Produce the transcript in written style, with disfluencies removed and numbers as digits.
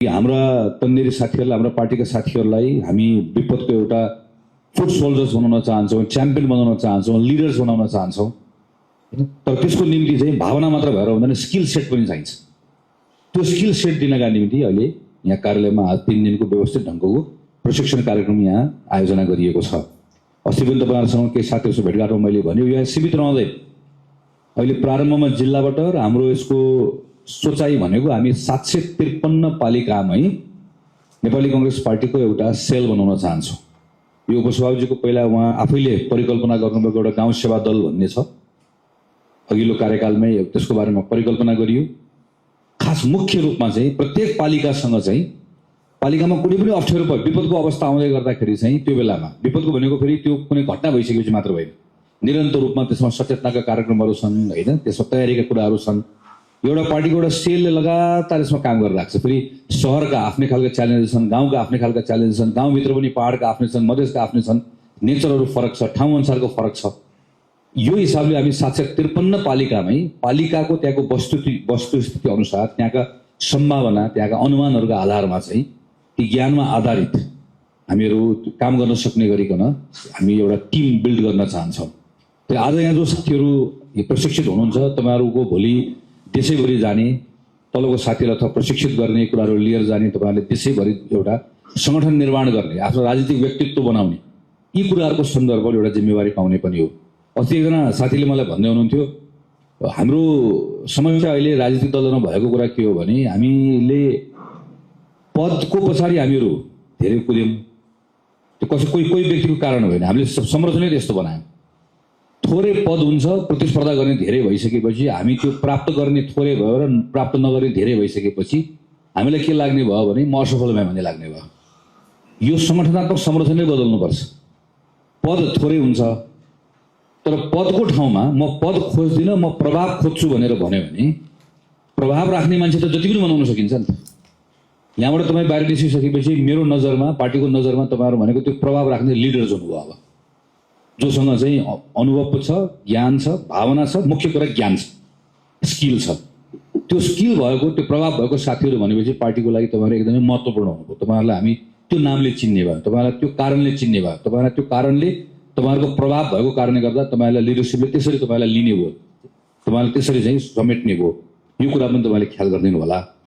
हाम्रा तन्नेरी साथीहरूलाई, हाम्रा पार्टीका साथीहरूलाई हामी विपदको एउटा फुट सोल्जर्स बनाउन चाहन्छौँ, च्याम्पियन बनाउन चाहन्छौँ, लिडर्स बनाउन चाहन्छौँ। तर त्यसको निम्ति चाहिँ भावना मात्र भएर हुँदैन, स्किल सेट पनि चाहिन्छ। त्यो स्किल सेट दिनका निम्ति अहिले यहाँ कार्यालयमा आज 3 दिनको व्यवस्थित ढङ्गको प्रशिक्षण कार्यक्रम यहाँ आयोजना गरिएको छ। अस्ति पनि तपाईँहरूसँग केही साथीहरूसँग भेटघाटमा मैले भन्यो, यहाँ सीमित रहँदै अहिले प्रारम्भमा जिल्लाबाट र हाम्रो यसको सोचाइ भनेको हामी 753 पालिकामै नेपाली कांग्रेस पार्टीको एउटा सेल बनाउन चाहन्छौँ। यो उपसभापतिजीको पहिला उहाँ आफैले परिकल्पना गर्नुभएको एउटा गाउँ सेवा दल भन्ने छ, अघिल्लो कार्यकालमै त्यसको बारेमा परिकल्पना गरियो। खास मुख्य रूपमा चाहिँ प्रत्येक पालिकासँग चाहिँ पालिकामा कुनै पनि अप्ठ्यारो विपदको अवस्था आउँदै गर्दाखेरि चाहिँ त्यो बेलामा विपदको भनेको फेरि त्यो कुनै घटना भइसकेपछि मात्र होइन, निरन्तर रूपमा त्यसमा सचेतनाका कार्यक्रमहरू छन् होइन, त्यसमा तयारीका कुराहरू छन्। एउटा पार्टीको एउटा सेलले लगातार यसमा काम गरेर राख्छ। फेरि सहरका आफ्नै खालका च्यालेन्जेस छन्, गाउँका आफ्नै खालका च्यालेन्जेस छन्, गाउँभित्र पनि पहाडका आफ्नै छन्, मधेसका आफ्नै छन्, नेचरहरू फरक छ, ठाउँ अनुसारको फरक छ। यो हिसाबले हामी 753 पालिकामै पालिकाको त्यहाँको वस्तुस्थिति अनुसार त्यहाँका सम्भावना, त्यहाँका अनुमानहरूका आधारमा चाहिँ ती ज्ञानमा आधारित हामीहरू काम गर्न सक्ने गरिकन हामी एउटा टिम बिल्ड गर्न चाहन्छौँ। तर आज यहाँ जो साथीहरू प्रशिक्षित हुनुहुन्छ, तपाईँहरूको भोलि देशैभरि जाने, तलको साथीलाई अथवा प्रशिक्षित गर्ने कुराहरू लिएर जाने, तपाईँहरूले देशैभरि एउटा सङ्गठन निर्माण गर्ने, आफ्नो राजनीतिक व्यक्तित्व बनाउने, यी कुराहरूको सन्दर्भमा एउटा जिम्मेवारी पाउने पनि हो। अस्ति एकजना साथीले मलाई भन्दै हुनुहुन्थ्यो, हाम्रो समस्या अहिले राजनीतिक दलमा भएको कुरा के हो भने हामीले पदको पछाडि हामीहरू धेरै कुद्यौँ। त्यो कोही व्यक्तिको कारण होइन, हामीले संरचनै त्यस्तो बनायौँ। थोरै पद हुन्छ, प्रतिस्पर्धा गर्ने धेरै भइसकेपछि हामी त्यो प्राप्त गर्ने थोरै भयो र प्राप्त नगर्ने धेरै भइसकेपछि हामीलाई के लाग्ने भयो भने म असफल भएँ भन्ने लाग्ने भयो। यो सङ्गठनात्मक संरचनै बदल्नुपर्छ। पद थोरै हुन्छ तर पदको ठाउँमा म पद खोज्दिनँ, म प्रभाव खोज्छु भनेर भन्यो भने प्रभाव राख्ने मान्छे त जति पनि बनाउन सकिन्छ नि त। यहाँबाट तपाईँ बाहिर निस्किसकेपछि मेरो नजरमा, पार्टीको नजरमा तपाईँहरू भनेको त्यो प्रभाव राख्ने लिडर्स हुनुभयो। अब जोसँग चाहिँ अनुभव छ, ज्ञान छ, भावना छ, मुख्य कुरा ज्ञान छ, स्किल छ। त्यो स्किल भएको, त्यो प्रभाव भएको साथीहरू भनेपछि पार्टीको लागि तपाईँहरू एकदमै महत्त्वपूर्ण हुनुभयो। तपाईँहरूलाई हामी त्यो नामले चिन्ने भयो, तपाईँहरूलाई त्यो कारणले चिन्ने भयो, तपाईँहरूलाई त्यो कारणले तपाईँहरूको प्रभाव भएको कारणले गर्दा तपाईँहरूलाई लिडरसिपले त्यसरी तपाईँलाई लिने भयो, तपाईँलाई त्यसरी चाहिँ समेट्ने भयो। यो कुरा पनि तपाईँले ख्याल गरिदिनु होला।